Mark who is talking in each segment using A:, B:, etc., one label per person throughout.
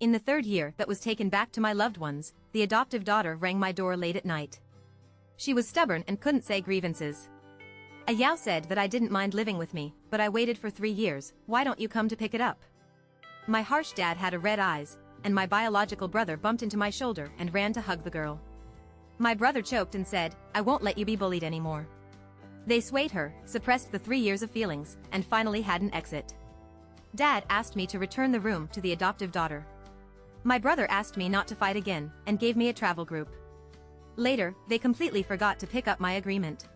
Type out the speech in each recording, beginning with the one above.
A: In the third year that was taken back to my loved ones, the adoptive daughter rang my door late at night. She was stubborn and couldn't say grievances. Ayao said that I didn't mind living with me, but I waited for 3 years, why don't you come to pick it up? My harsh dad had a red eyes, and my biological brother bumped into my shoulder and ran to hug the girl. My brother choked and said, I won't let you be bullied anymore. They swayed her, suppressed the 3 years of feelings, and finally had an exit. Dad asked me to return the room to the adoptive daughter. My brother asked me not to fight again, and gave me a travel group. Later, they completely forgot to pick up my agreement.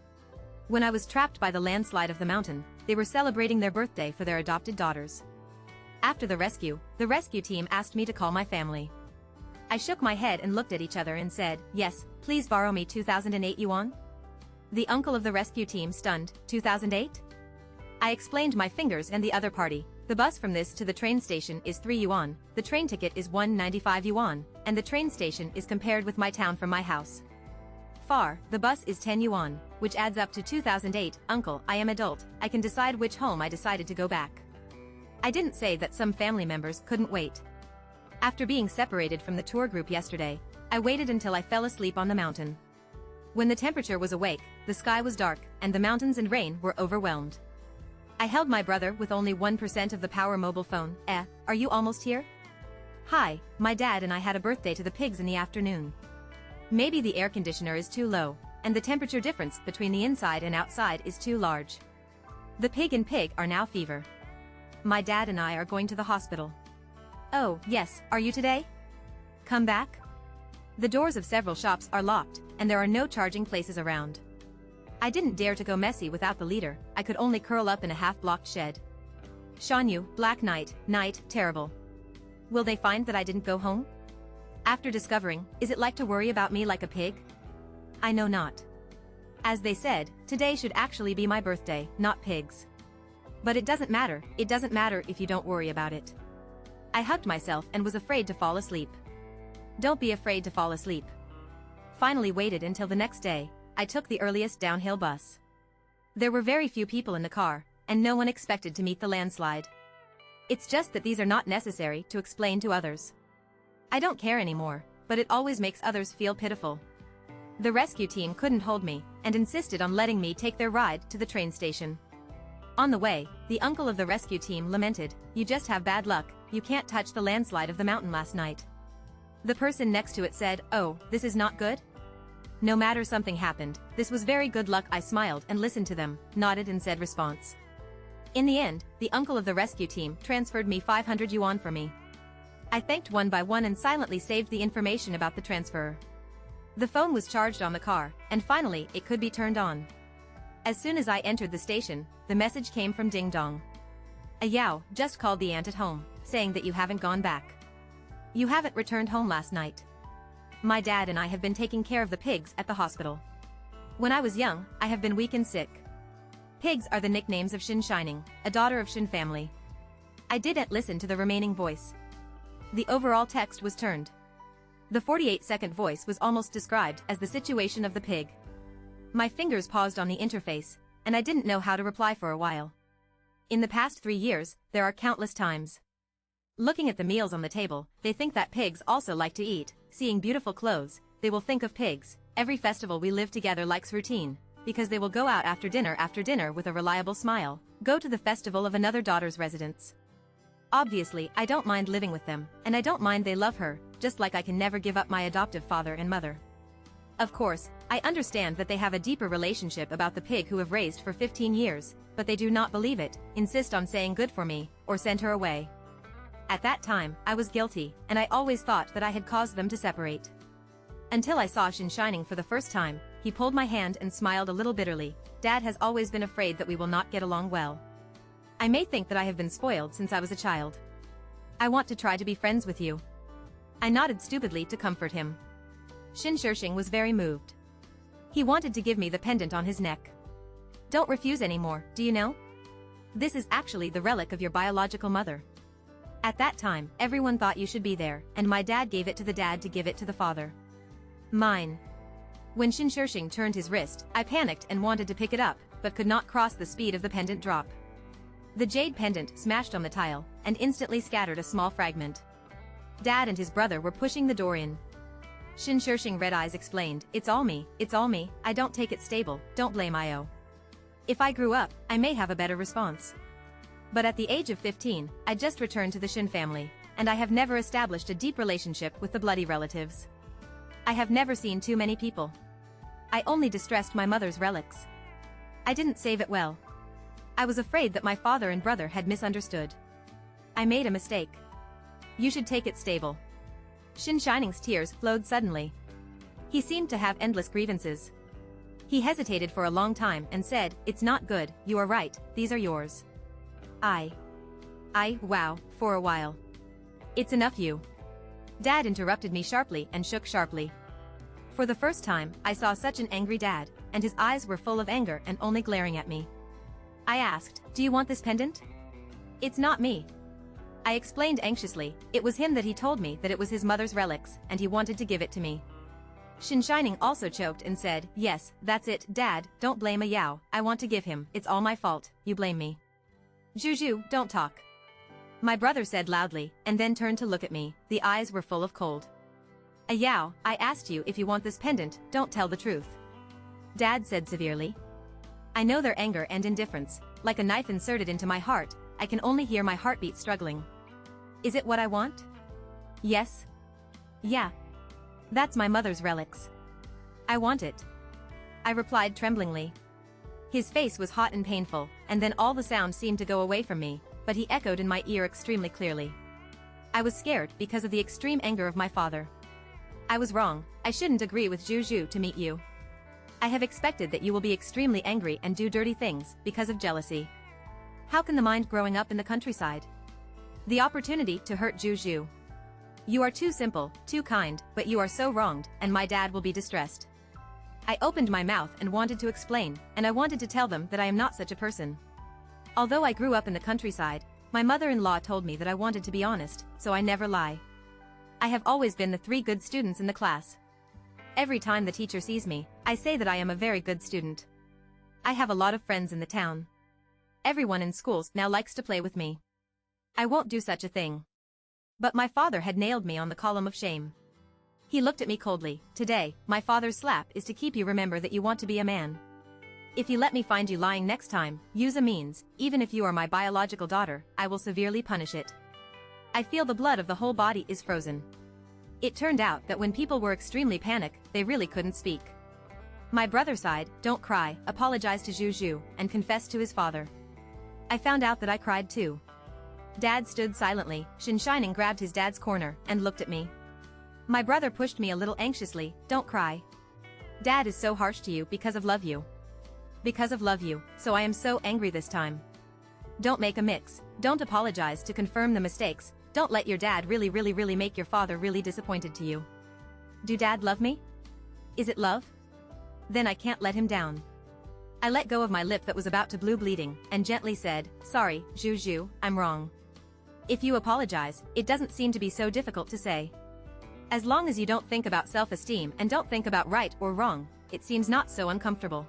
A: When I was trapped by the landslide of the mountain, they were celebrating their birthday for their adopted daughters. After the rescue team asked me to call my family. I shook my head and looked at each other and said, yes, please borrow me 2008 yuan? The uncle of the rescue team stunned, 2008? I explained my fingers and the other party. The bus from this to the train station is 3 yuan, the train ticket is 195 yuan, and the train station is compared with my town from my house. Far, the bus is 10 yuan, which adds up to 2008, uncle, I am adult, I can decide which home I decided to go back. I didn't say that some family members couldn't wait. After being separated from the tour group yesterday, I waited until I fell asleep on the mountain. When the temperature was awake, the sky was dark, and the mountains and rain were overwhelmed. I held my brother with only 1% of the power mobile phone. Are you almost here? Hi, my dad and I had a birthday to the pigs in the afternoon. Maybe the air conditioner is too low, and the temperature difference between the inside and outside is too large. The pig and pig are now fever. My dad and I are going to the hospital. Oh, yes, are you today? Come back? The doors of several shops are locked, and there are no charging places around. I didn't dare to go messy without the leader, I could only curl up in a half-blocked shed. Shanyu, Black Knight, terrible. Will they find that I didn't go home? After discovering, is it like to worry about me like a pig? I know not. As they said, today should actually be my birthday, not pigs. But it doesn't matter if you don't worry about it. I hugged myself and was afraid to fall asleep. Don't be afraid to fall asleep. Finally waited until the next day, I took the earliest downhill bus. There were very few people in the car, and no one expected to meet the landslide. It's just that these are not necessary to explain to others. I don't care anymore, but it always makes others feel pitiful. The rescue team couldn't hold me, and insisted on letting me take their ride to the train station. On the way, the uncle of the rescue team lamented, you just have bad luck, you can't touch the landslide of the mountain last night. The person next to it said, oh, this is not good? No matter something happened, this was very good luck. I smiled and listened to them, nodded and said response. In the end, the uncle of the rescue team transferred me 500 yuan for me. I thanked one by one and silently saved the information about the transfer. The phone was charged on the car, and finally it could be turned on. As soon as I entered the station, the message came from Ding Dong. Ayao just called the aunt at home, saying that you haven't gone back. You haven't returned home last night. My dad and I have been taking care of the pigs at the hospital. When I was young, I have been weak and sick. Pigs are the nicknames of Shin Shining, a daughter of Shin family. I didn't listen to the remaining voice. The overall text was turned. The 48-second voice was almost described as the situation of the pig. My fingers paused on the interface, and I didn't know how to reply for a while. In the past 3 years, there are countless times. Looking at the meals on the table, they think that pigs also like to eat. Seeing beautiful clothes, they will think of pigs. Every festival we live together likes routine, because they will go out after dinner with a reliable smile, go to the festival of another daughter's residence. Obviously, I don't mind living with them, and I don't mind they love her, just like I can never give up my adoptive father and mother. Of course, I understand that they have a deeper relationship about the pig who have raised for 15 years, but they do not believe it, insist on saying good for me, or send her away. At that time, I was guilty, and I always thought that I had caused them to separate. Until I saw Shin Shining for the first time, he pulled my hand and smiled a little bitterly. Dad has always been afraid that we will not get along well. I may think that I have been spoiled since I was a child. I want to try to be friends with you. I nodded stupidly to comfort him. Shin Shishing was very moved. He wanted to give me the pendant on his neck. Don't refuse anymore, do you know? This is actually the relic of your biological mother. At that time, everyone thought you should be there, and my dad gave it to the dad to give it to the father. Mine. When Shin Shishing turned his wrist, I panicked and wanted to pick it up, but could not cross the speed of the pendant drop. The jade pendant smashed on the tile, and instantly scattered a small fragment. Dad and his brother were pushing the door in. Shin Shirshing Red Eyes explained, it's all me, I don't take it stable, don't blame Io. If I grew up, I may have a better response. But at the age of 15, I just returned to the Shin family, and I have never established a deep relationship with the bloody relatives. I have never seen too many people. I only distressed my mother's relics. I didn't save it well. I was afraid that my father and brother had misunderstood. I made a mistake. You should take it stable. Shin Shining's tears flowed suddenly. He seemed to have endless grievances. He hesitated for a long time and said, it's not good, you are right, these are yours. Wow, for a while. It's enough you. Dad interrupted me sharply and shook sharply. For the first time, I saw such an angry dad, and his eyes were full of anger and only glaring at me. I asked, do you want this pendant? It's not me. I explained anxiously, it was him that he told me that it was his mother's relics, and he wanted to give it to me. Shin Shining also choked and said, yes, that's it, Dad, don't blame a Yao, I want to give him, it's all my fault, you blame me. Juju, don't talk. My brother said loudly, and then turned to look at me, the eyes were full of cold. A Yao, I asked you if you want this pendant, don't tell the truth. Dad said severely. I know their anger and indifference, like a knife inserted into my heart, I can only hear my heartbeat struggling. Is it what I want? Yes. Yeah. That's my mother's relics. I want it. I replied tremblingly. His face was hot and painful, and then all the sound seemed to go away from me, but he echoed in my ear extremely clearly. I was scared because of the extreme anger of my father. I was wrong, I shouldn't agree with Juju to meet you. I have expected that you will be extremely angry and do dirty things because of jealousy. How can the mind growing up in the countryside? The opportunity to hurt Juju. You are too simple, too kind, but you are so wronged, and my dad will be distressed. I opened my mouth and wanted to explain, and I wanted to tell them that I am not such a person. Although I grew up in the countryside, my mother-in-law told me that I wanted to be honest, so I never lie. I have always been the 3 good students in the class. Every time the teacher sees me, I say that I am a very good student. I have a lot of friends in the town. Everyone in schools now likes to play with me. I won't do such a thing. But my father had nailed me on the column of shame. He looked at me coldly. Today, my father's slap is to keep you remember that you want to be a man. If you let me find you lying next time, use a means, even if you are my biological daughter, I will severely punish it. I feel the blood of the whole body is frozen. It turned out that when people were extremely panicked, they really couldn't speak. My brother sighed, don't cry, apologized to Juju, and confessed to his father. I found out that I cried too. Dad stood silently, Shin Shining grabbed his dad's corner, and looked at me. My brother pushed me a little anxiously, don't cry. Dad is so harsh to you because of love you. Because of love you, so I am so angry this time. Don't make a mix, don't apologize to confirm the mistakes, don't let your dad really make your father really disappointed to you. Do Dad love me? Is it love? Then I can't let him down. I let go of my lip that was about to bleeding, and gently said, sorry, Juju, I'm wrong. If you apologize, it doesn't seem to be so difficult to say. As long as you don't think about self-esteem and don't think about right or wrong, it seems not so uncomfortable.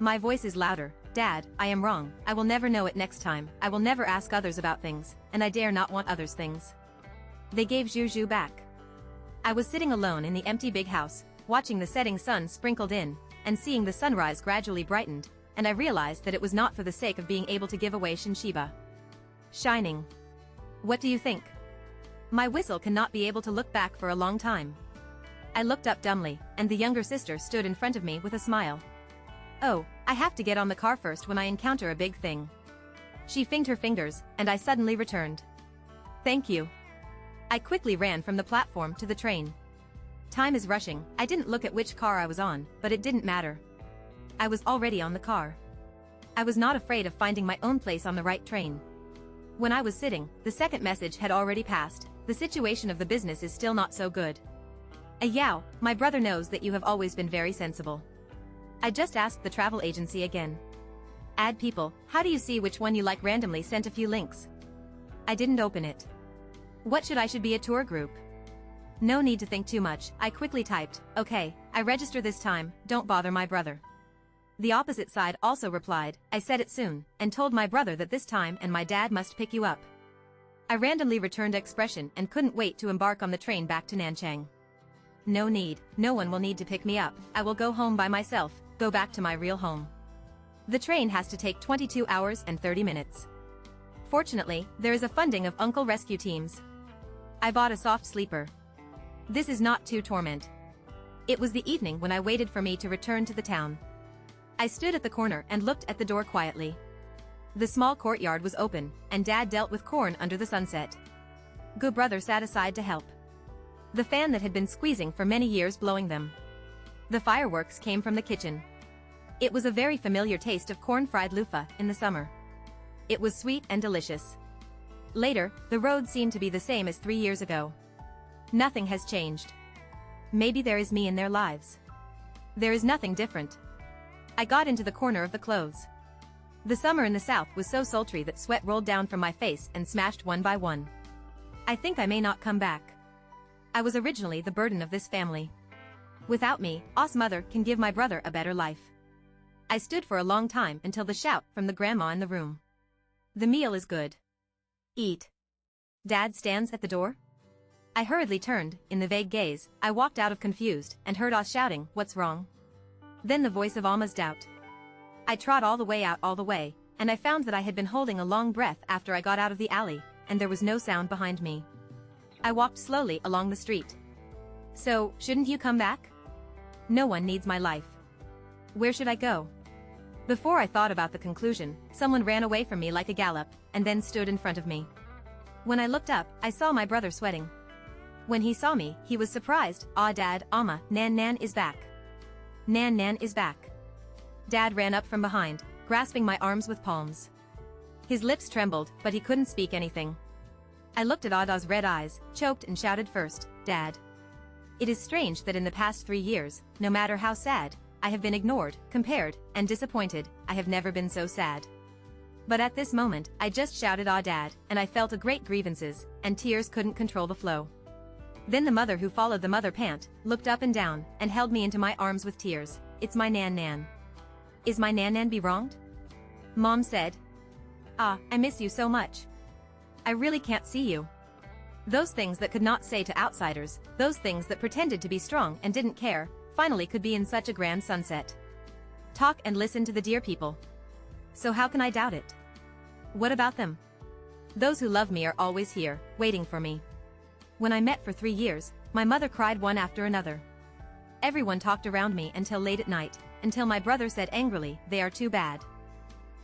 A: My voice is louder, Dad, I am wrong, I will never know it next time, I will never ask others about things, and I dare not want others' things. They gave Juju back. I was sitting alone in the empty big house, watching the setting sun sprinkled in, and seeing the sunrise gradually brightened, and I realized that it was not for the sake of being able to give away Shinshiba. Shining. What do you think? My whistle cannot be able to look back for a long time. I looked up dumbly, and the younger sister stood in front of me with a smile. Oh, I have to get on the car first when I encounter a big thing. She finged her fingers, and I suddenly returned. Thank you. I quickly ran from the platform to the train. Time is rushing, I didn't look at which car I was on, but it didn't matter. I was already on the car. I was not afraid of finding my own place on the right train. When I was sitting, the second message had already passed. The situation of the business is still not so good. Yao, my brother knows that you have always been very sensible. I just asked the travel agency again. Add people, how do you see which one you like? Randomly sent a few links. I didn't open it. What should be a tour group? No need to think too much, I quickly typed, okay, I register this time, don't bother my brother. The opposite side also replied, I said it soon, and told my brother that this time and my dad must pick you up. I randomly returned expression and couldn't wait to embark on the train back to Nanchang. No need, no one will need to pick me up, I will go home by myself, go back to my real home. The train has to take 22 hours and 30 minutes. Fortunately, there is a funding of Uncle Rescue Teams. I bought a soft sleeper. This is not too torment. It was the evening when I waited for me to return to the town. I stood at the corner and looked at the door quietly. The small courtyard was open, and Dad dealt with corn under the sunset. Good brother sat aside to help. The fan that had been squeezing for many years blowing them. The fireworks came from the kitchen. It was a very familiar taste of corn-fried loofah in the summer. It was sweet and delicious. Later, the road seemed to be the same as 3 years ago. Nothing has changed. Maybe there is me in their lives. There is nothing different. I got into the corner of the clothes. The summer in the south was so sultry that sweat rolled down from my face and smashed one by one. I think I may not come back. I was originally the burden of this family. Without me, Os mother can give my brother a better life. I stood for a long time until the shout from the grandma in the room. The meal is good. Eat. Dad stands at the door? I hurriedly turned, in the vague gaze, I walked out of confused, and heard Os shouting, what's wrong? Then the voice of Alma's doubt. I trod all the way out all the way, and I found that I had been holding a long breath after I got out of the alley, and there was no sound behind me. I walked slowly along the street. So, shouldn't you come back? No one needs my life. Where should I go? Before I thought about the conclusion, someone ran away from me like a gallop, and then stood in front of me. When I looked up, I saw my brother sweating. When he saw me, he was surprised. Ah, Dad, Amma, Nan is back. Nan is back. Dad ran up from behind, grasping my arms with palms. His lips trembled, but he couldn't speak anything. I looked at Ada's red eyes, choked and shouted first, Dad. It is strange that in the past 3 years, no matter how sad, I have been ignored, compared, and disappointed, I have never been so sad. But at this moment, I just shouted Ah Dad, and I felt a great grievances, and tears couldn't control the flow. Then the mother who followed the mother pant, looked up and down, and held me into my arms with tears. It's my Nan. Is my Nan be wronged? Mom said. Ah, I miss you so much. I really can't see you. Those things that could not say to outsiders, those things that pretended to be strong and didn't care, finally could be in such a grand sunset. Talk and listen to the dear people. So how can I doubt it? What about them? Those who love me are always here, waiting for me. When I met for 3 years, my mother cried one after another. Everyone talked around me until late at night, until my brother said angrily, they are too bad.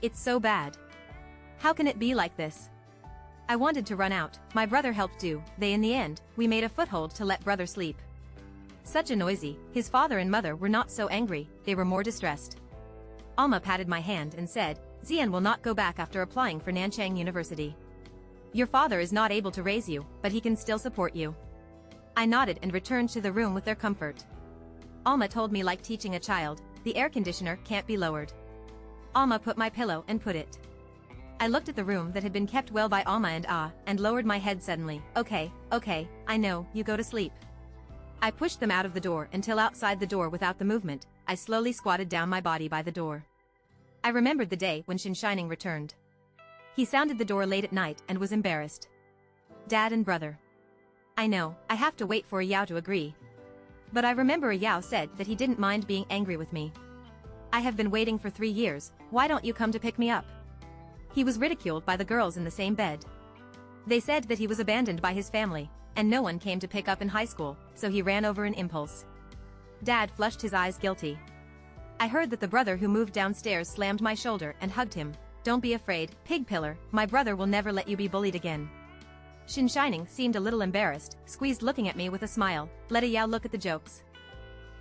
A: It's so bad. How can it be like this? I wanted to run out, my brother helped do, in the end, we made a foothold to let brother sleep. Such a noisy, his father and mother were not so angry, they were more distressed. Alma patted my hand and said, Zian will not go back after applying for Nanchang University. Your father is not able to raise you, but he can still support you. I nodded and returned to the room with their comfort. Alma told me like teaching a child, the air conditioner can't be lowered. Alma put my pillow and put it. I looked at the room that had been kept well by Alma and lowered my head suddenly. Okay, I know, you go to sleep. I pushed them out of the door until outside the door without the movement, I slowly squatted down my body by the door. I remembered the day when Shinshining returned. He sounded the door late at night and was embarrassed. Dad and brother. I know, I have to wait for a Yao to agree. But I remember a Yao said that he didn't mind being angry with me. I have been waiting for 3 years, why don't you come to pick me up? He was ridiculed by the girls in the same bed. They said that he was abandoned by his family, and no one came to pick up in high school, so he ran over in impulse. Dad flushed his eyes guilty. I heard that the brother who moved downstairs slammed my shoulder and hugged him. Don't be afraid, pig pillar, my brother will never let you be bullied again. Shinshining seemed a little embarrassed, squeezed looking at me with a smile, let a Yao look at the jokes.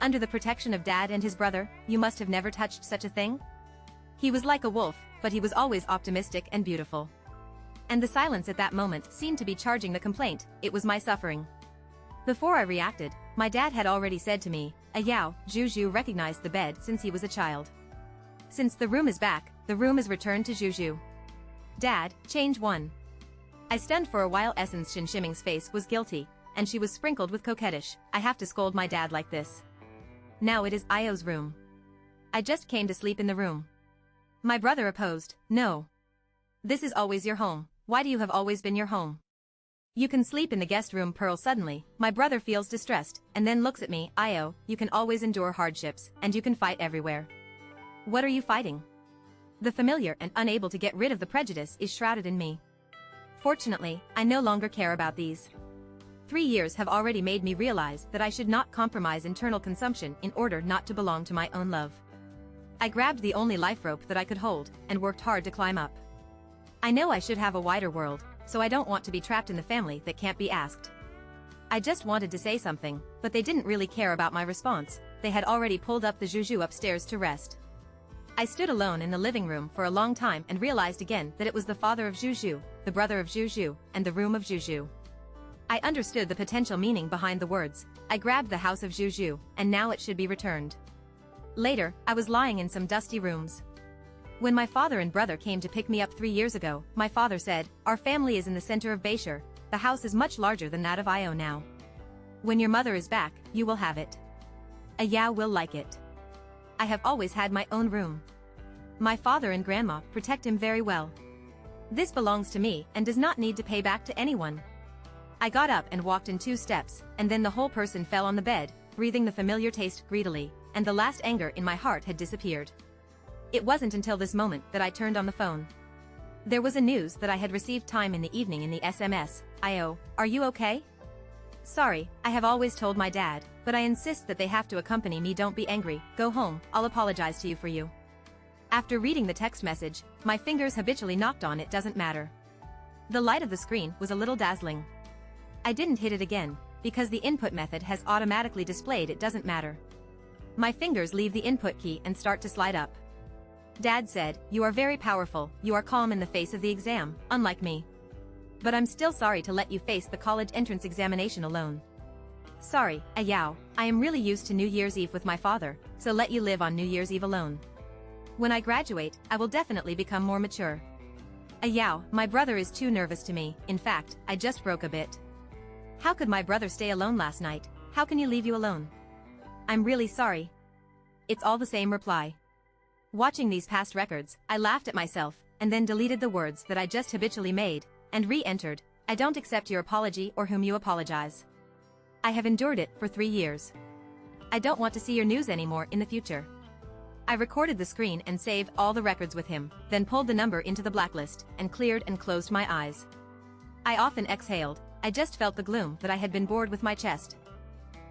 A: Under the protection of Dad and his brother, you must have never touched such a thing? He was like a wolf, but he was always optimistic and beautiful. And the silence at that moment seemed to be charging the complaint, it was my suffering. Before I reacted, my dad had already said to me, a Yao, Juju recognized the bed since he was a child. Since the room is back, the room is returned to Juju. Dad, change 1. I stunned for a while. Essence Shinshiming's face was guilty, and she was sprinkled with coquettish, I have to scold my dad like this. Now it is Io's room. I just came to sleep in the room. My brother opposed, no. This is always your home, why do you have always been your home? You can sleep in the guest room. Pearl. Suddenly, my brother feels distressed, and then looks at me. Io, you can always endure hardships, and you can fight everywhere. What are you fighting? The familiar and unable to get rid of the prejudice is shrouded in me. Fortunately, I no longer care about these. 3 years have already made me realize that I should not compromise internal consumption in order not to belong to my own love. I grabbed the only life rope that I could hold, and worked hard to climb up. I know I should have a wider world, so I don't want to be trapped in the family that can't be asked. I just wanted to say something, but they didn't really care about my response. They had already pulled up the Juju upstairs to rest. I stood alone in the living room for a long time and realized again that it was the father of Juju, the brother of Juju, and the room of Juju. I understood the potential meaning behind the words. I grabbed the house of Juju, and now it should be returned. Later, I was lying in some dusty rooms. When my father and brother came to pick me up 3 years ago, my father said, "Our family is in the center of Bayshore. The house is much larger than that of Io now. When your mother is back, you will have it. Ayao will like it. I have always had my own room. My father and grandma protect him very well. This belongs to me and does not need to pay back to anyone." I got up and walked in 2 steps, and then the whole person fell on the bed, breathing the familiar taste greedily, and the last anger in my heart had disappeared. It wasn't until this moment that I turned on the phone. There was a news that I had received time in the evening in the SMS. "Io, are you okay?" "Sorry, I have always told my dad, but I insist that they have to accompany me. Don't be angry, go home, I'll apologize to you for you." After reading the text message, my fingers habitually knocked on it. Doesn't matter. The light of the screen was a little dazzling. I didn't hit it again, because the input method has automatically displayed it doesn't matter. My fingers leave the input key and start to slide up. Dad said, "You are very powerful, you are calm in the face of the exam, unlike me. But I'm still sorry to let you face the college entrance examination alone. Sorry, Ayao, I am really used to New Year's Eve with my father, so let you live on New Year's Eve alone. When I graduate, I will definitely become more mature. Ayao, my brother is too nervous to me. In fact, I just broke a bit. How could my brother stay alone last night? How can you leave you alone? I'm really sorry." It's all the same reply. Watching these past records, I laughed at myself, and then deleted the words that I just habitually made, and re-entered, "I don't accept your apology or whom you apologize. I have endured it for 3 years. I don't want to see your news anymore in the future." I recorded the screen and saved all the records with him, then pulled the number into the blacklist, and cleared and closed my eyes. I often exhaled. I just felt the gloom that I had been bored with my chest.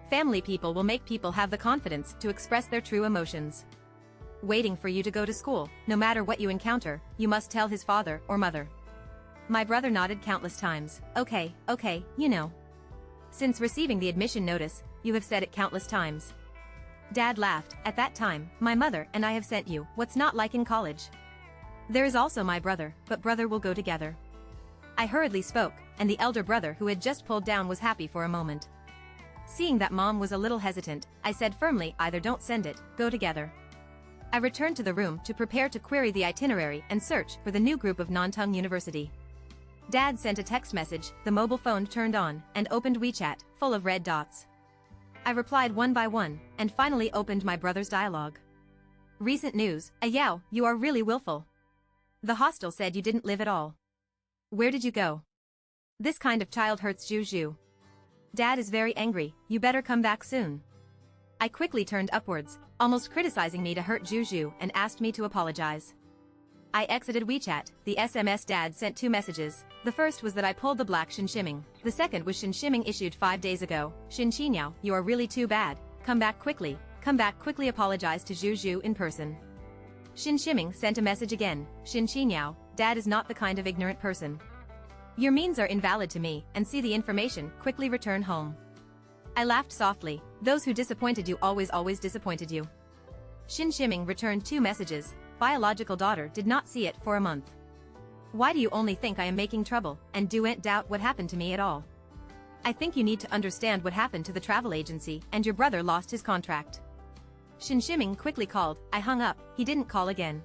A: Family people will make people have the confidence to express their true emotions. Waiting for you to go to school, no matter what you encounter, you must tell his father or mother. My brother nodded countless times. Okay, you know. Since receiving the admission notice, you have said it countless times. Dad laughed. At that time, my mother and I have sent you. What's not like in college? There is also my brother, but brother will go together. I hurriedly spoke, and the elder brother who had just pulled down was happy for a moment. Seeing that mom was a little hesitant, I said firmly, either don't send it, go together. I returned to the room to prepare to query the itinerary and search for the new group of Nantong University. Dad sent a text message, the mobile phone turned on, and opened WeChat, full of red dots. I replied one by one, and finally opened my brother's dialogue. "Recent news, Ayao, you are really willful. The hostel said you didn't live at all. Where did you go? This kind of child hurts Juju. Dad is very angry, you better come back soon." I quickly turned upwards, almost criticizing me to hurt Juju, and asked me to apologize. I exited WeChat. The SMS Dad sent 2 messages. The first was that I pulled the black Shinshiming. The second was Shinshiming issued 5 days ago. "Shinshinyao, you are really too bad. Come back quickly, apologize to Juju in person." Shinshiming sent a message again. "Shinshinyao, Dad is not the kind of ignorant person. Your means are invalid to me, and see the information, quickly return home." I laughed softly. "Those who disappointed you always disappointed you." Shinshiming returned 2 messages. "Biological daughter did not see it for a month. Why do you only think I am making trouble, and don't doubt what happened to me at all? I think you need to understand what happened to the travel agency, and your brother lost his contract." Shinshiming quickly called. I hung up. He didn't call again.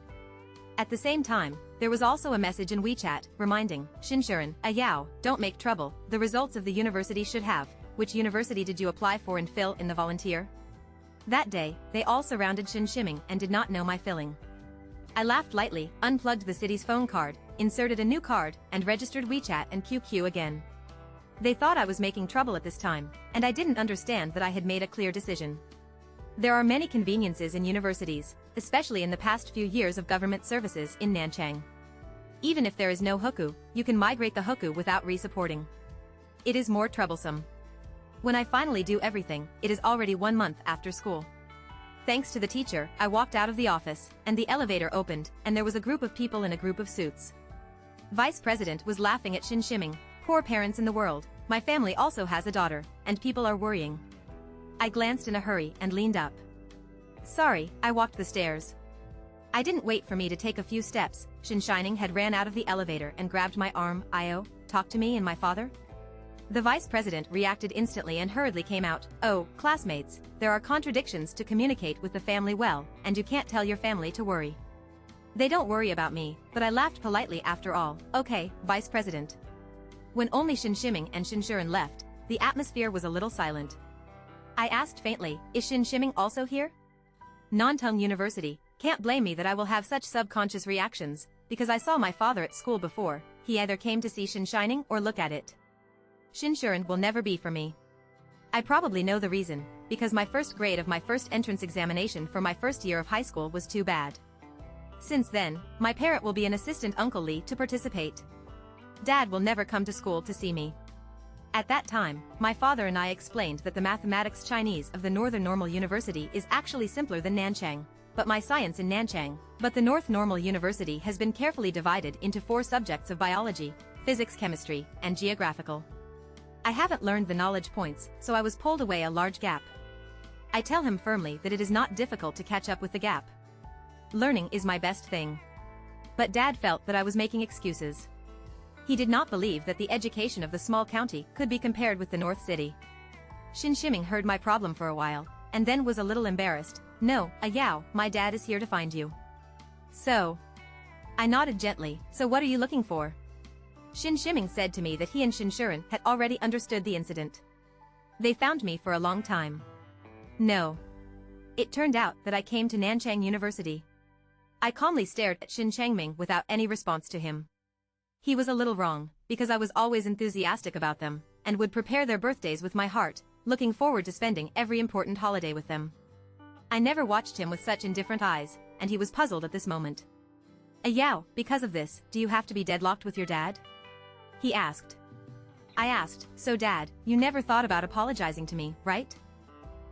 A: At the same time, there was also a message in WeChat, reminding, "Shinshuren, Ayao, don't make trouble, the results of the university should have. Which university did you apply for and fill in the volunteer?" That day, they all surrounded Shinshiming and did not know my filling. I laughed lightly, unplugged the city's phone card, inserted a new card, and registered WeChat and QQ again. They thought I was making trouble at this time, and I didn't understand that I had made a clear decision. There are many conveniences in universities, especially in the past few years of government services in Nanchang. Even if there is no hukou, you can migrate the hukou without resupporting. It is more troublesome. When I finally do everything, it is already 1 month after school. Thanks to the teacher, I walked out of the office, and the elevator opened, and there was a group of people in a group of suits. Vice President was laughing at Shin Shiming. Poor parents in the world, my family also has a daughter, and people are worrying. I glanced in a hurry and leaned up. Sorry, I walked the stairs. I didn't wait for me to take a few steps. Shin Shining had ran out of the elevator and grabbed my arm. Io, talk to me and my father? The vice president reacted instantly and hurriedly came out. Oh, classmates, there are contradictions to communicate with the family well, and you can't tell your family to worry. They don't worry about me, but I laughed politely after all. Okay, vice president. When only Shin Shiming and Shin Shuren left, the atmosphere was a little silent. I asked faintly, is Shin Shiming also here? Nantong University, can't blame me that I will have such subconscious reactions, because I saw my father at school before. He either came to see Shin Shining or look at it. Shin Shuren will never be for me. I probably know the reason, because my first grade of my first entrance examination for my first year of high school was too bad. Since then, my parent will be an assistant Uncle Lee to participate. Dad will never come to school to see me. At that time, my father and I explained that the mathematics Chinese of the Northern Normal University is actually simpler than Nanchang, but my science in Nanchang, but the North Normal University has been carefully divided into 4 subjects of biology, physics, chemistry, and geographical. I haven't learned the knowledge points, so I was pulled away a large gap. I tell him firmly that it is not difficult to catch up with the gap. Learning is my best thing. But Dad felt that I was making excuses. He did not believe that the education of the small county could be compared with the North City. Shin Shiming heard my problem for a while, and then was a little embarrassed. No, Yao, my dad is here to find you. So? I nodded gently. So what are you looking for? Shin Shiming said to me that he and Shin Shuren had already understood the incident. They found me for a long time. No. It turned out that I came to Nanchang University. I calmly stared at Shin Changming without any response to him. He was a little wrong, because I was always enthusiastic about them, and would prepare their birthdays with my heart, looking forward to spending every important holiday with them. I never watched him with such indifferent eyes, and he was puzzled at this moment. Yao, because of this, do you have to be deadlocked with your dad? He asked. I asked, so Dad, you never thought about apologizing to me, right?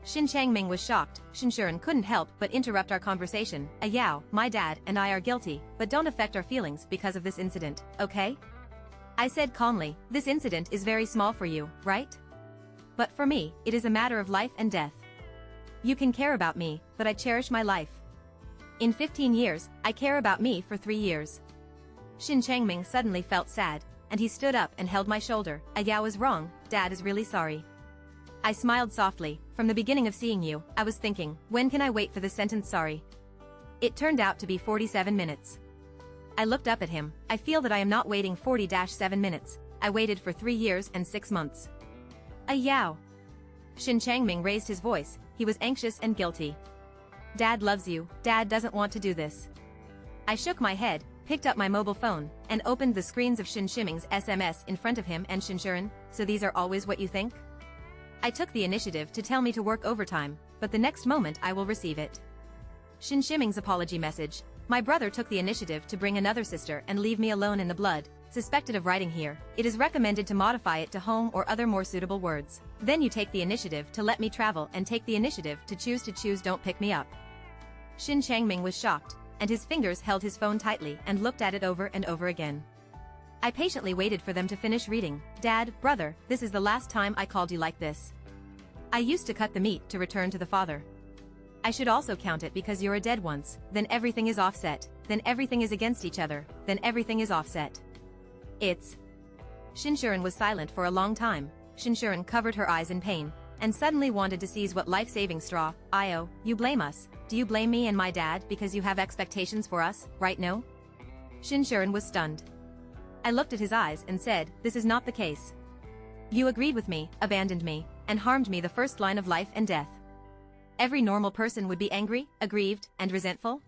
A: Shin Changming was shocked. Shin Shuren couldn't help but interrupt our conversation. Yao, my dad and I are guilty, but don't affect our feelings because of this incident, okay? I said calmly, this incident is very small for you, right? But for me, it is a matter of life and death. You can care about me, but I cherish my life. In 15 years, I care about me for 3 years. Shin Changming suddenly felt sad, and he stood up and held my shoulder. Yao is wrong, Dad is really sorry. I smiled softly. From the beginning of seeing you, I was thinking, when can I wait for the sentence sorry? It turned out to be 47 minutes. I looked up at him. I feel that I am not waiting 40-7 minutes. I waited for 3 years and 6 months. Yao. Shin Changming raised his voice. He was anxious and guilty. Dad loves you. Dad doesn't want to do this. I shook my head, picked up my mobile phone, and opened the screens of Shin Shiming's SMS in front of him and Shin Shuren. So these are always what you think? I took the initiative to tell me to work overtime, but the next moment I will receive it. Shin Shiming's apology message. My brother took the initiative to bring another sister and leave me alone in the blood, suspected of writing here. It is recommended to modify it to home or other more suitable words. Then you take the initiative to let me travel and take the initiative to choose don't pick me up. Shin Changming was shocked, and his fingers held his phone tightly and looked at it over and over again. I patiently waited for them to finish reading. Dad, brother, this is the last time I called you like this. I used to cut the meat to return to the father. I should also count it because you're a dead once, then everything is offset, then everything is against each other, then everything is offset. It's... Shin Shuren was silent for a long time. Shin Shuren covered her eyes in pain, and suddenly wanted to seize what life-saving straw. Io, you blame us. Do you blame me and my dad because you have expectations for us, right no? Shin Shuren was stunned. I looked at his eyes and said, this is not the case. You agreed with me, abandoned me, and harmed me the first line of life and death. Every normal person would be angry, aggrieved, and resentful.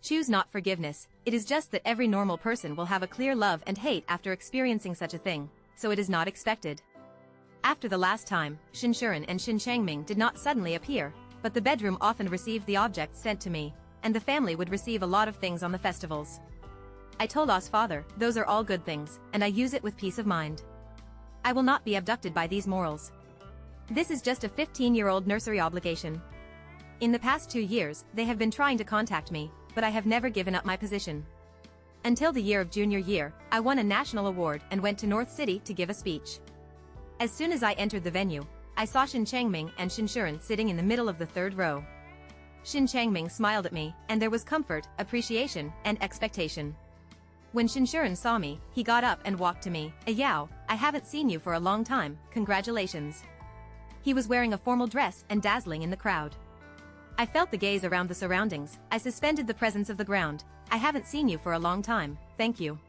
A: Choose not forgiveness. It is just that every normal person will have a clear love and hate after experiencing such a thing, so it is not expected. After the last time, Shinshuren and Shin Changming did not suddenly appear, but the bedroom often received the objects sent to me, and the family would receive a lot of things on the festivals. I told O's father, those are all good things, and I use it with peace of mind. I will not be abducted by these morals. This is just a 15-year-old nursery obligation. In the past 2 years, they have been trying to contact me, but I have never given up my position. Until the year of junior year, I won a national award and went to North City to give a speech. As soon as I entered the venue, I saw Shin Changming and Shinshuren sitting in the middle of the third row. Shin Changming smiled at me, and there was comfort, appreciation, and expectation. When Shinshuren saw me, he got up and walked to me. "Yao, I haven't seen you for a long time, congratulations." He was wearing a formal dress and dazzling in the crowd. I felt the gaze around the surroundings. I suspended the presence of the ground. "I haven't seen you for a long time, thank you."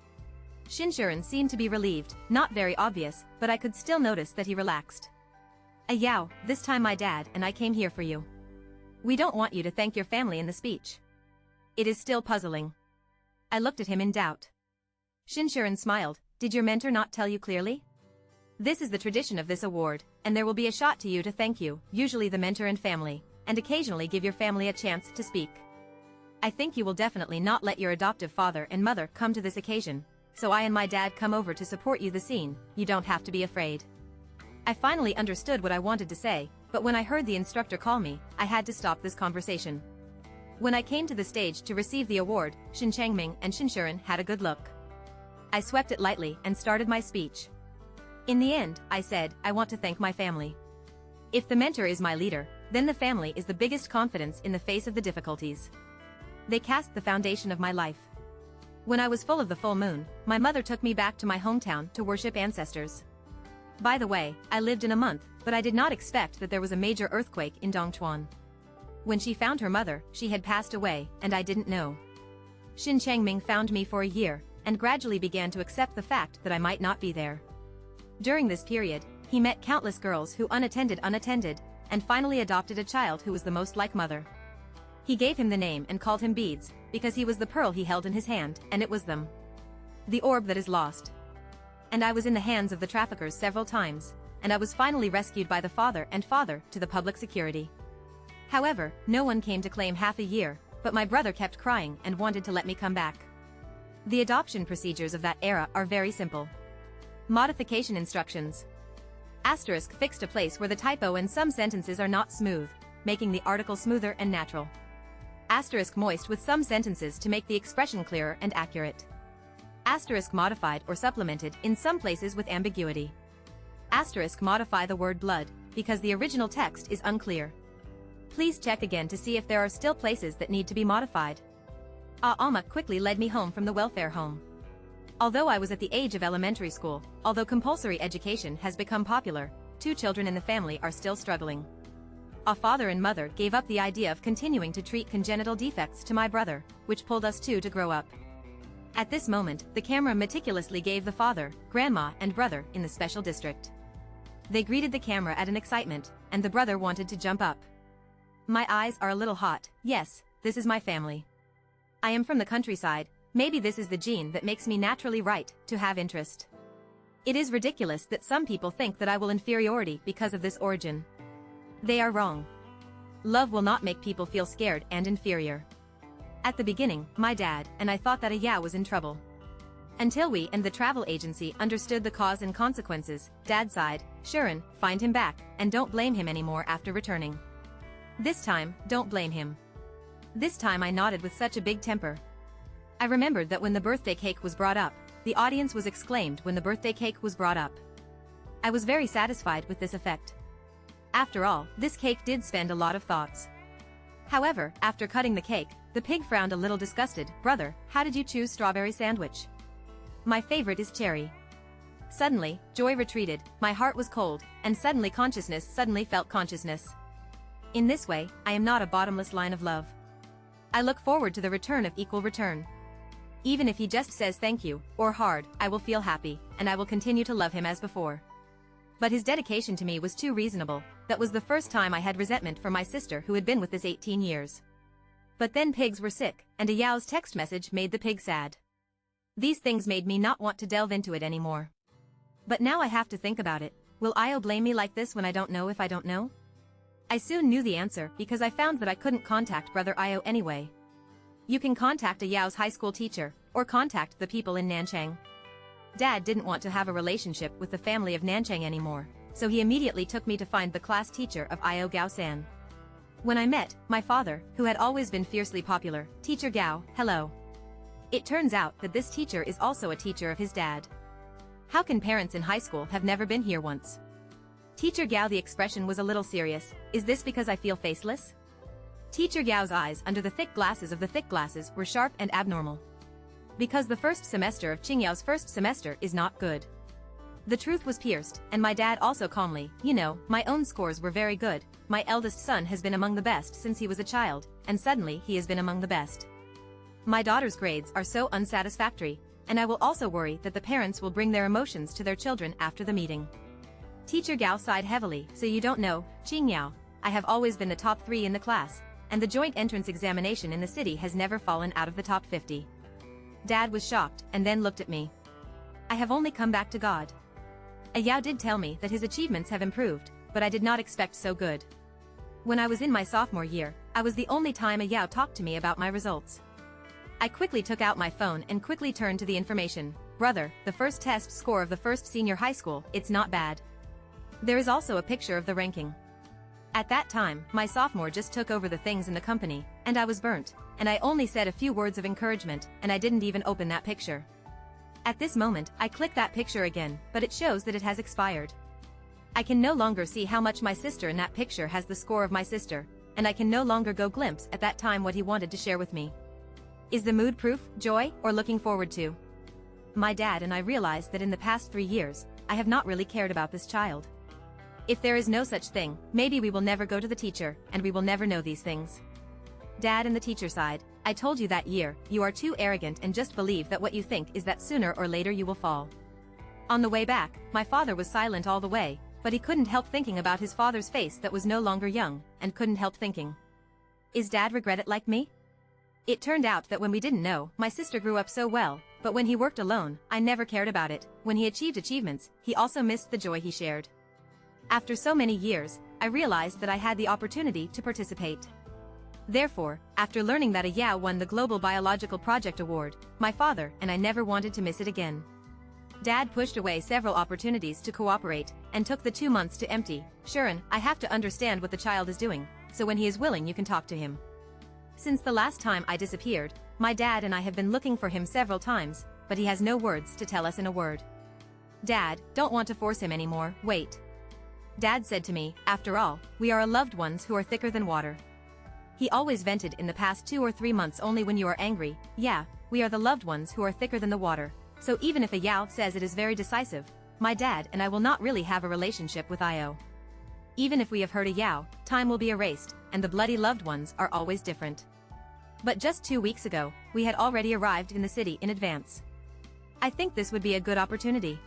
A: Shinshuren seemed to be relieved, not very obvious, but I could still notice that he relaxed. "Yao, this time my dad and I came here for you. We don't want you to thank your family in the speech." It is still puzzling. I looked at him in doubt. Shinshuren smiled. "Did your mentor not tell you clearly? This is the tradition of this award, and there will be a shot to you to thank you, usually the mentor and family, and occasionally give your family a chance to speak. I think you will definitely not let your adoptive father and mother come to this occasion, so I and my dad come over to support you the scene, you don't have to be afraid." I finally understood what I wanted to say, but when I heard the instructor call me, I had to stop this conversation. When I came to the stage to receive the award, Shin Changming and Shinshuren had a good look. I swept it lightly and started my speech. In the end, I said, "I want to thank my family. If the mentor is my leader, then the family is the biggest confidence in the face of the difficulties. They cast the foundation of my life. When I was full of the full moon, my mother took me back to my hometown to worship ancestors. By the way, I lived in a month, but I did not expect that there was a major earthquake in Dongchuan. When she found her mother, she had passed away, and I didn't know. Shin Changming found me for a year, and gradually began to accept the fact that I might not be there. During this period, he met countless girls who unattended, and finally adopted a child who was the most like mother. He gave him the name and called him Beads, because he was the pearl he held in his hand, and it was them. The orb that is lost. And I was in the hands of the traffickers several times, and I was finally rescued by the father to the public security. However, no one came to claim half a year, but my brother kept crying and wanted to let me come back. The adoption procedures of that era are very simple. Modification instructions. Asterisk fixed a place where the typo and some sentences are not smooth, making the article smoother and natural. Asterisk moist with some sentences to make the expression clearer and accurate. Asterisk modified or supplemented in some places with ambiguity. Asterisk modify the word blood, because the original text is unclear. Please check again to see if there are still places that need to be modified. Alma quickly led me home from the welfare home. Although I was at the age of elementary school, although compulsory education has become popular, 2 children in the family are still struggling. A father and mother gave up the idea of continuing to treat congenital defects to my brother, which pulled us 2 to grow up. At this moment, the camera meticulously gave the father, grandma, and brother in the special district. They greeted the camera at an excitement, and the brother wanted to jump up. My eyes are a little hot. Yes, this is my family. I am from the countryside. Maybe this is the gene that makes me naturally right to have interest. It is ridiculous that some people think that I will inferiority because of this origin. They are wrong. Love will not make people feel scared and inferior. At the beginning, my dad and I thought that Aya was in trouble. Until we and the travel agency understood the cause and consequences, Dad sighed, "Shuren, find him back, and don't blame him anymore after returning. This time, don't blame him." This time I nodded with such a big temper. I remembered that when the birthday cake was brought up, the audience was exclaimed when the birthday cake was brought up. I was very satisfied with this effect. After all, this cake did spend a lot of thoughts. However, after cutting the cake, the pig frowned a little disgusted. "Brother, how did you choose strawberry sandwich? My favorite is cherry." Suddenly, joy retreated, my heart was cold, and suddenly felt consciousness. In this way, I am not a bottomless line of love. I look forward to the return of equal return. Even if he just says thank you, or hard, I will feel happy, and I will continue to love him as before. But his dedication to me was too reasonable. That was the first time I had resentment for my sister who had been with this 18 years. But then pigs were sick, and a Yao's text message made the pig sad. These things made me not want to delve into it anymore. But now I have to think about it. Will Io blame me like this when I don't know if I don't know? I soon knew the answer because I found that I couldn't contact brother Io anyway. You can contact a Yao's high school teacher, or contact the people in Nanchang. Dad didn't want to have a relationship with the family of Nanchang anymore, so he immediately took me to find the class teacher of Io Gao-san. When I met my father, who had always been fiercely popular, Teacher Gao, hello. It turns out that this teacher is also a teacher of his dad. How can parents in high school have never been here once? Teacher Gao, the expression was a little serious. Is this because I feel faceless? Teacher Gao's eyes under the thick glasses were sharp and abnormal. Because the first semester of Qingyao's first semester is not good. The truth was pierced, and my dad also calmly, you know, my own scores were very good, my eldest son has been among the best since he was a child, and suddenly he has been among the best. My daughter's grades are so unsatisfactory, and I will also worry that the parents will bring their emotions to their children after the meeting. Teacher Gao sighed heavily, so you don't know, Qingyao, I have always been the top 3 in the class, and the joint entrance examination in the city has never fallen out of the top 50. Dad was shocked, and then looked at me. I have only come back to God. Yao did tell me that his achievements have improved, but I did not expect so good. When I was in my sophomore year, I was the only time Yao talked to me about my results. I quickly took out my phone and quickly turned to the information. Brother, the first test score of the first senior high school, it's not bad. There is also a picture of the ranking. At that time, my sophomore just took over the things in the company, and I was burnt, and I only said a few words of encouragement, and I didn't even open that picture. At this moment, I click that picture again, but it shows that it has expired. I can no longer see how much my sister in that picture has the score of my sister, and I can no longer go glimpse at that time what he wanted to share with me. Is the mood proof, joy, or looking forward to? My dad and I realized that in the past 3 years, I have not really cared about this child. If there is no such thing, maybe we will never go to the teacher, and we will never know these things. Dad and the teacher side, I told you that year, you are too arrogant and just believe that what you think is that sooner or later you will fall. On the way back, my father was silent all the way, but he couldn't help thinking about his father's face that was no longer young, and couldn't help thinking. Is Dad regret it like me? It turned out that when we didn't know, my sister grew up so well, but when he worked alone, I never cared about it. When he achieved achievements, he also missed the joy he shared. After so many years, I realized that I had the opportunity to participate. Therefore, after learning that Yao won the Global Biological Project Award, my father and I never wanted to miss it again. Dad pushed away several opportunities to cooperate, and took the 2 months to empty. Sharon, I have to understand what the child is doing, so when he is willing you can talk to him. Since the last time I disappeared, my dad and I have been looking for him several times, but he has no words to tell us in a word. Dad, don't want to force him anymore, wait. Dad said to me, after all, we are loved ones who are thicker than water. He always vented in the past 2 or 3 months only when you are angry. Yeah, we are the loved ones who are thicker than the water. So even if Yao says it is very decisive, my dad and I will not really have a relationship with Io. Even if we have hurt Yao, time will be erased, and the bloody loved ones are always different. But just 2 weeks ago, we had already arrived in the city in advance. I think this would be a good opportunity.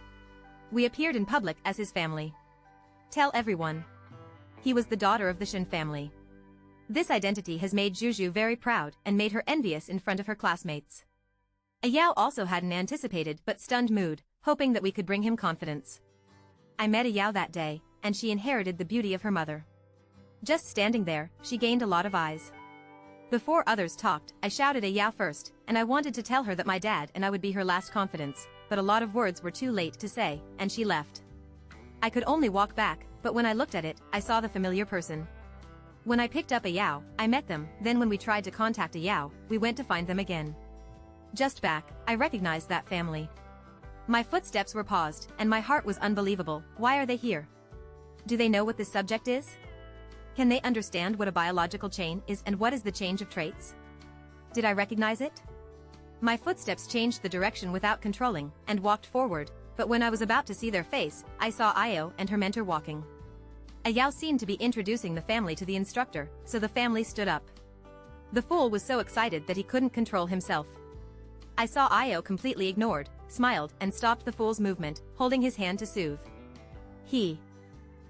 A: We appeared in public as his family. Tell everyone. He was the daughter of the Shin family. This identity has made Juju very proud and made her envious in front of her classmates. Yao also had an anticipated but stunned mood, hoping that we could bring him confidence. I met Yao that day, and she inherited the beauty of her mother. Just standing there, she gained a lot of eyes. Before others talked, I shouted Yao first, and I wanted to tell her that my dad and I would be her last confidence, but a lot of words were too late to say, and she left. I could only walk back, but when I looked at it, I saw the familiar person. When I picked up Yao, I met them, then when we tried to contact Yao, we went to find them again. Just back, I recognized that family. My footsteps were paused, and my heart was unbelievable. Why are they here? Do they know what this subject is? Can they understand what a biological chain is and what is the change of traits? Did I recognize it? My footsteps changed the direction without controlling, and walked forward, but when I was about to see their face, I saw Io and her mentor walking. Yao seemed to be introducing the family to the instructor, so the family stood up. The fool was so excited that he couldn't control himself. I saw Io completely ignored, smiled, and stopped the fool's movement, holding his hand to soothe.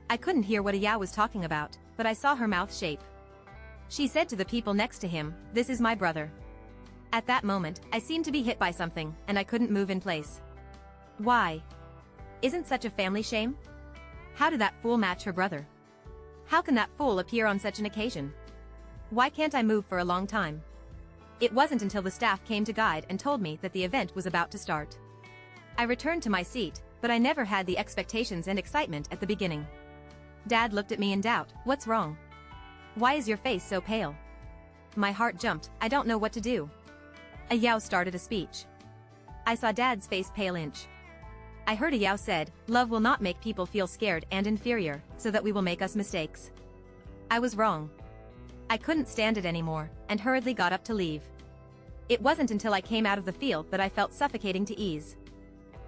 A: I couldn't hear what Yao was talking about, but I saw her mouth shape. She said to the people next to him, "This is my brother." At that moment, I seemed to be hit by something, and I couldn't move in place. Why? Isn't such a family shame? How did that fool match her brother? How can that fool appear on such an occasion? Why can't I move for a long time? It wasn't until the staff came to guide and told me that the event was about to start. I returned to my seat, but I never had the expectations and excitement at the beginning. Dad looked at me in doubt. What's wrong? Why is your face so pale? My heart jumped. I don't know what to do. A Yao started a speech. I saw Dad's face pale inch. I heard a Yao said, love will not make people feel scared and inferior, so that we will make us mistakes. I was wrong. I couldn't stand it anymore, and hurriedly got up to leave. It wasn't until I came out of the field that I felt suffocating to ease.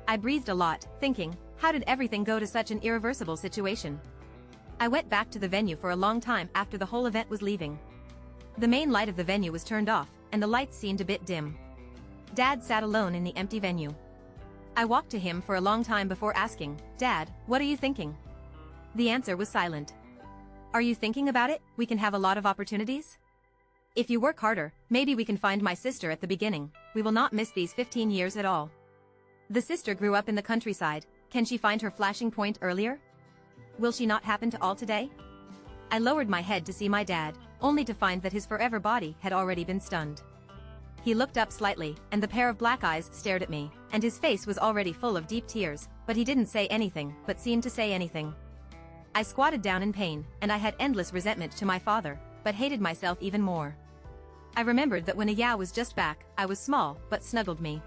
A: I breathed a lot, thinking, how did everything go to such an irreversible situation? I went back to the venue for a long time after the whole event was leaving. The main light of the venue was turned off, and the lights seemed a bit dim. Dad sat alone in the empty venue. I walked to him for a long time before asking, Dad, what are you thinking? The answer was silent. Are you thinking about it? We can have a lot of opportunities? If you work harder, maybe we can find my sister at the beginning. We will not miss these 15 years at all. The sister grew up in the countryside. Can she find her flashing point earlier? Will she not happen to all today? I lowered my head to see my dad, only to find that his forever body had already been stunned. He looked up slightly, and the pair of black eyes stared at me, and his face was already full of deep tears, but he didn't say anything, but seemed to say anything. I squatted down in pain, and I had endless resentment to my father, but hated myself even more. I remembered that when a Yao was just back, I was small, but snuggled me.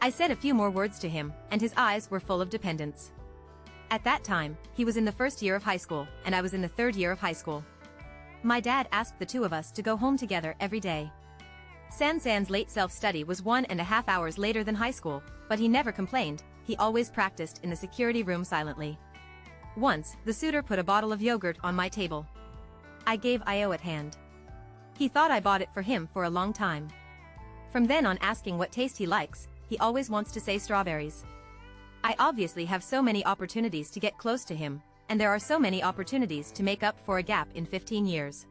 A: I said a few more words to him, and his eyes were full of dependence. At that time, he was in the first year of high school, and I was in the third year of high school. My dad asked the two of us to go home together every day. San's late self-study was 1.5 hours later than high school, but he never complained. He always practiced in the security room silently. Once, the suitor put a bottle of yogurt on my table. I gave Io at hand. He thought I bought it for him for a long time. From then on, asking what taste he likes, he always wants to say strawberries. I obviously have so many opportunities to get close to him, and there are so many opportunities to make up for a gap in 15 years.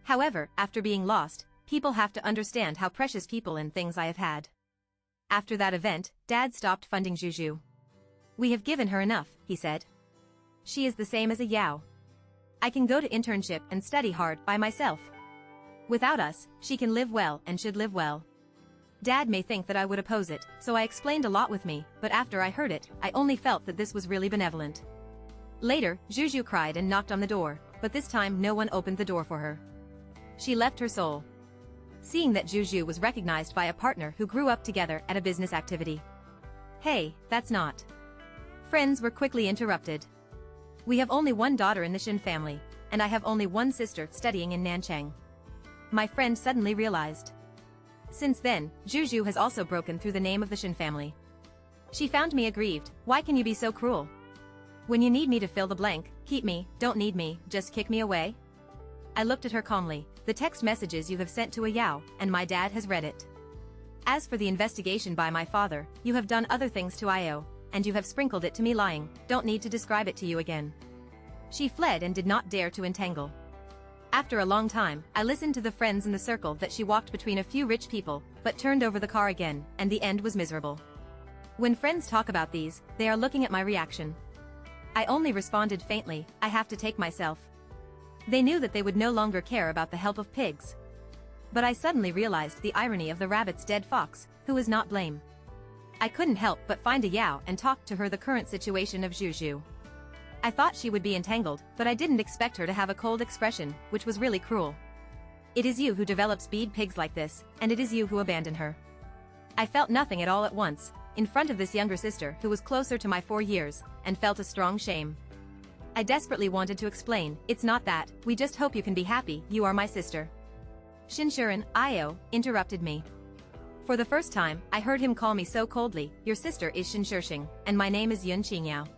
A: However, after being lost, people have to understand how precious people and things I have had. After that event, Dad stopped funding Juju. We have given her enough, he said. She is the same as a Yao. I can go to internship and study hard by myself. Without us, she can live well and should live well. Dad may think that I would oppose it, so I explained a lot with me, but after I heard it, I only felt that this was really benevolent. Later, Juju cried and knocked on the door, but this time no one opened the door for her. She left her soul. Seeing that Juju was recognized by a partner who grew up together at a business activity. Hey, that's not. Friends were quickly interrupted. We have only one daughter in the Shin family, and I have only one sister studying in Nanchang. My friend suddenly realized. Since then, Juju has also broken through the name of the Shin family. She found me aggrieved. Why can you be so cruel? When you need me to fill the blank, keep me, don't need me, just kick me away? I looked at her calmly. The text messages you have sent to a Yao, and my dad has read it. As for the investigation by my father, you have done other things to Io, and you have sprinkled it to me lying. Don't need to describe it to you again. She fled and did not dare to entangle. After a long time, I listened to the friends in the circle that she walked between a few rich people, but turned over the car again, and the end was miserable. When friends talk about these, they are looking at my reaction. I only responded faintly, I have to take myself. They knew that they would no longer care about the help of pigs. But I suddenly realized the irony of the rabbit's dead fox, who is not blame. I couldn't help but find a Yao and talk to her the current situation of Juju. I thought she would be entangled, but I didn't expect her to have a cold expression, which was really cruel. It is you who develops bead pigs like this, and it is you who abandon her. I felt nothing at all at once, in front of this younger sister who was closer to my 4 years, and felt a strong shame. I desperately wanted to explain, it's not that, we just hope you can be happy, you are my sister. Shinshuren, Io, interrupted me. For the first time, I heard him call me so coldly, your sister is Shinshurshing, and my name is Yun Qingyao.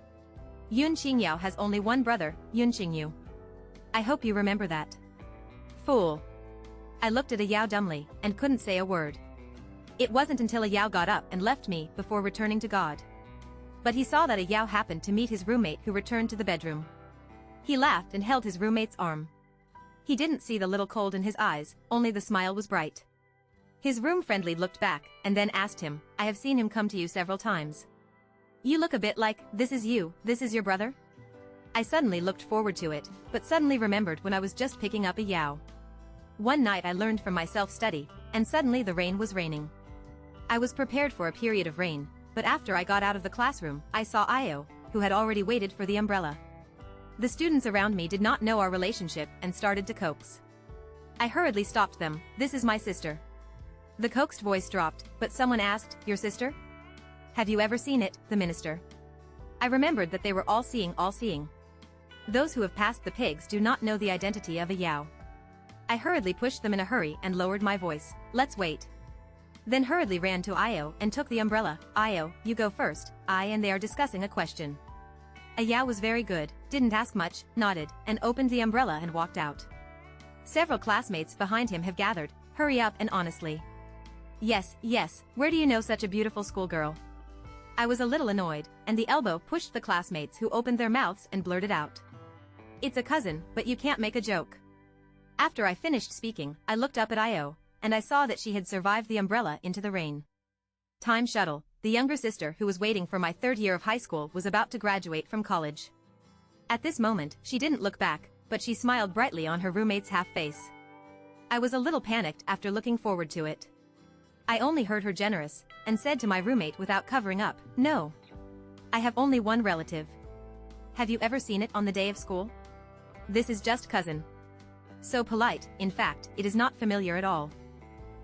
A: Yun Qingyao has only one brother, Yun Qingyu. I hope you remember that. Fool. I looked at a Yao dumbly, and couldn't say a word. It wasn't until a Yao got up and left me before returning to God. But he saw that a Yao happened to meet his roommate who returned to the bedroom. He laughed and held his roommate's arm. He didn't see the little cold in his eyes, only the smile was bright. His room friendly looked back, and then asked him, I have seen him come to you several times. You look a bit like, this is you, this is your brother? I suddenly looked forward to it, but suddenly remembered when I was just picking up a Yao. One night I learned from my self-study, and suddenly the rain was raining. I was prepared for a period of rain, but after I got out of the classroom, I saw Io, who had already waited for the umbrella. The students around me did not know our relationship and started to coax. I hurriedly stopped them. This is my sister. The coaxed voice dropped, but someone asked, your sister? Have you ever seen it, the minister? I remembered that they were all seeing. Those who have passed the pigs do not know the identity of a Yao. I hurriedly pushed them in a hurry and lowered my voice. Let's wait. Then hurriedly ran to Io and took the umbrella. Io, you go first. I and they are discussing a question. A Yao was very good, didn't ask much, nodded, and opened the umbrella and walked out. Several classmates behind him have gathered. Hurry up and honestly. Yes, where do you know such a beautiful schoolgirl? I was a little annoyed, and the elbow pushed the classmates who opened their mouths and blurted out. It's a cousin, but you can't make a joke. After I finished speaking, I looked up at Io, and I saw that she had survived the umbrella into the rain. Time shuttle, the younger sister who was waiting for my third year of high school was about to graduate from college. At this moment, she didn't look back, but she smiled brightly on her roommate's half face. I was a little panicked after looking forward to it. I only heard her generous, and said to my roommate without covering up, no. I have only one relative. Have you ever seen it on the day of school? This is just cousin. So polite, in fact, it is not familiar at all.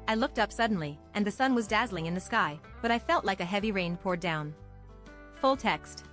A: I looked up suddenly, and the sun was dazzling in the sky, but I felt like a heavy rain poured down. Full text.